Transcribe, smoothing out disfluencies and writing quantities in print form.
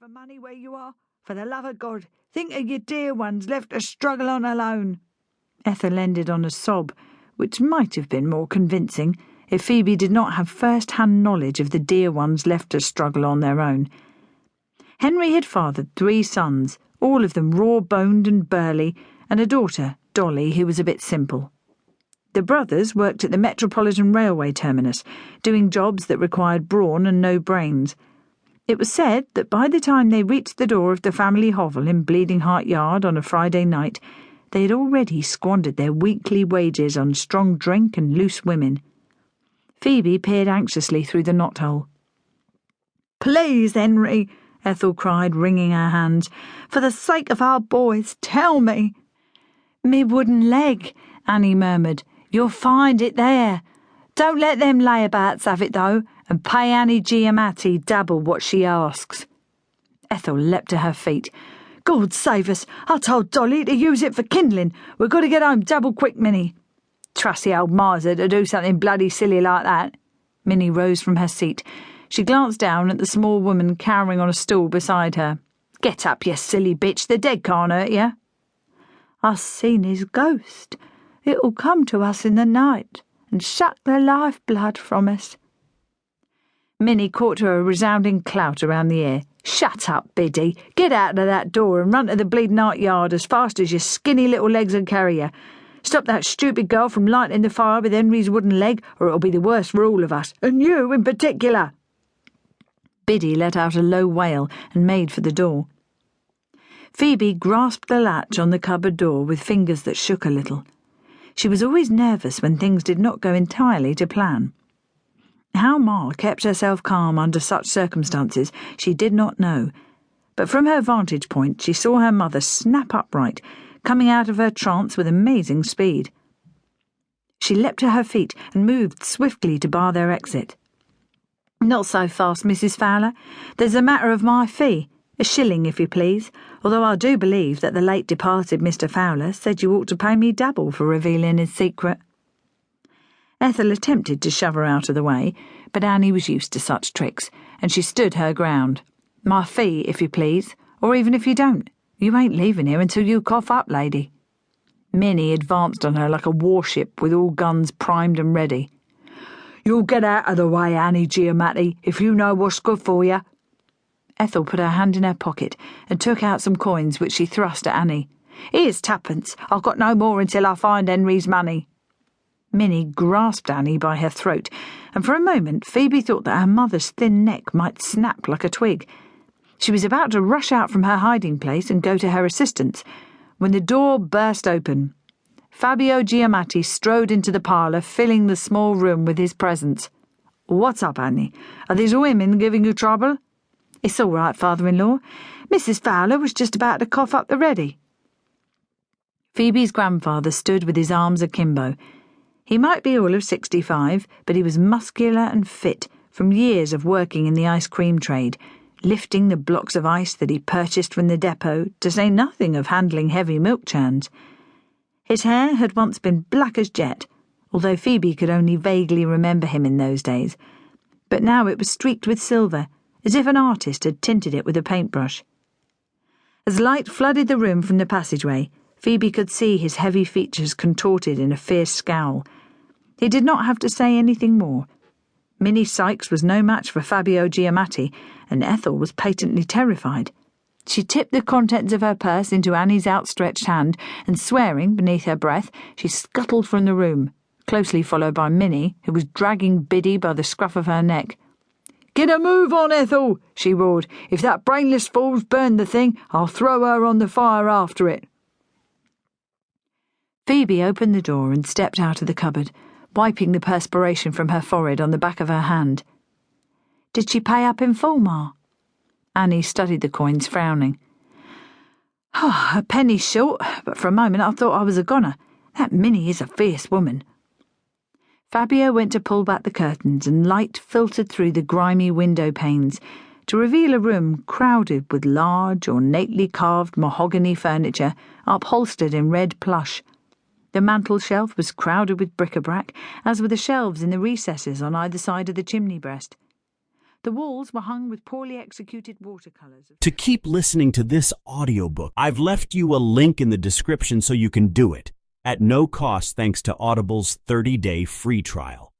for money where you are? For the love of God, think of your dear ones left to struggle on alone." Ethel ended on a sob, which might have been more convincing if Phoebe did not have first-hand knowledge of the dear ones left to struggle on their own. Henry had fathered 3 sons, all of them raw-boned and burly, and a daughter, Dolly, who was a bit simple. The brothers worked at the Metropolitan Railway terminus, doing jobs that required brawn and no brains. It was said that by the time they reached the door of the family hovel in Bleeding Heart Yard on a Friday night, they had already squandered their weekly wages on strong drink and loose women. Phoebe peered anxiously through the knothole. "Please, Henry," Ethel cried, wringing her hands, "for the sake of our boys, tell me." "Me wooden leg," Annie murmured. "You'll find it there. Don't let them layabouts have it, though, and pay Annie Giamatti double what she asks." Ethel leapt to her feet. "God save us! I told Dolly to use it for kindling. We've got to get home double quick, Minnie." "Trusty old miser to do something bloody silly like that." Minnie rose from her seat. She glanced down at the small woman cowering on a stool beside her. "Get up, you silly bitch. The dead can't hurt you." "I seen his ghost. It'll come to us in the night and suck the lifeblood from us." Minnie caught her a resounding clout around the ear. "Shut up, Biddy. Get out of that door and run to the Bleeding Heart Yard as fast as your skinny little legs can carry you. Stop that stupid girl from lighting the fire with Henry's wooden leg, or it'll be the worse for all of us, and you in particular." Biddy let out a low wail and made for the door. Phoebe grasped the latch on the cupboard door with fingers that shook a little. She was always nervous when things did not go entirely to plan. How Ma kept herself calm under such circumstances she did not know, but from her vantage point she saw her mother snap upright, coming out of her trance with amazing speed. She leapt to her feet and moved swiftly to bar their exit. "Not so fast, Mrs. Fowler. There's a matter of my fee, a shilling, if you please, although I do believe that the late departed Mr. Fowler said you ought to pay me double for revealing his secret." Ethel attempted to shove her out of the way, but Annie was used to such tricks, and she stood her ground. "My fee, if you please, or even if you don't. You ain't leaving here until you cough up, lady." Minnie advanced on her like a warship with all guns primed and ready. "You'll get out of the way, Annie Giamatti, if you know what's good for you." Ethel put her hand in her pocket and took out some coins which she thrust at Annie. "Here's 2pence. I've got no more until I find Henry's money." Minnie grasped Annie by her throat, and for a moment Phoebe thought that her mother's thin neck might snap like a twig. She was about to rush out from her hiding place and go to her assistance, when the door burst open. Fabio Giamatti strode into the parlour, filling the small room with his presence. "What's up, Annie? Are these women giving you trouble?" "It's all right, father-in-law. Mrs. Fowler was just about to cough up the ready." Phoebe's grandfather stood with his arms akimbo. He might be all of 65, but he was muscular and fit from years of working in the ice cream trade, lifting the blocks of ice that he purchased from the depot, to say nothing of handling heavy milk churns. His hair had once been black as jet, although Phoebe could only vaguely remember him in those days, but now it was streaked with silver, as if an artist had tinted it with a paintbrush. As light flooded the room from the passageway, Phoebe could see his heavy features contorted in a fierce scowl. He did not have to say anything more. Minnie Sykes was no match for Fabio Giamatti, and Ethel was patently terrified. She tipped the contents of her purse into Annie's outstretched hand, and swearing beneath her breath, she scuttled from the room, closely followed by Minnie, who was dragging Biddy by the scruff of her neck. "Get a move on, Ethel," she roared. "If that brainless fool's burned the thing, I'll throw her on the fire after it." Phoebe opened the door and stepped out of the cupboard, wiping the perspiration from her forehead on the back of her hand. "Did she pay up in full, Ma?" Annie studied the coins, frowning. "Oh, a penny short, but for a moment I thought I was a goner. That Minnie is a fierce woman." Fabio went to pull back the curtains, and light filtered through the grimy window panes to reveal a room crowded with large, ornately carved mahogany furniture upholstered in red plush. The mantel-shelf was crowded with bric-a-brac, as were the shelves in the recesses on either side of the chimney breast. The walls were hung with poorly executed watercolours. To keep listening to this audiobook, I've left you a link in the description so you can do it, at no cost thanks to Audible's 30-day free trial.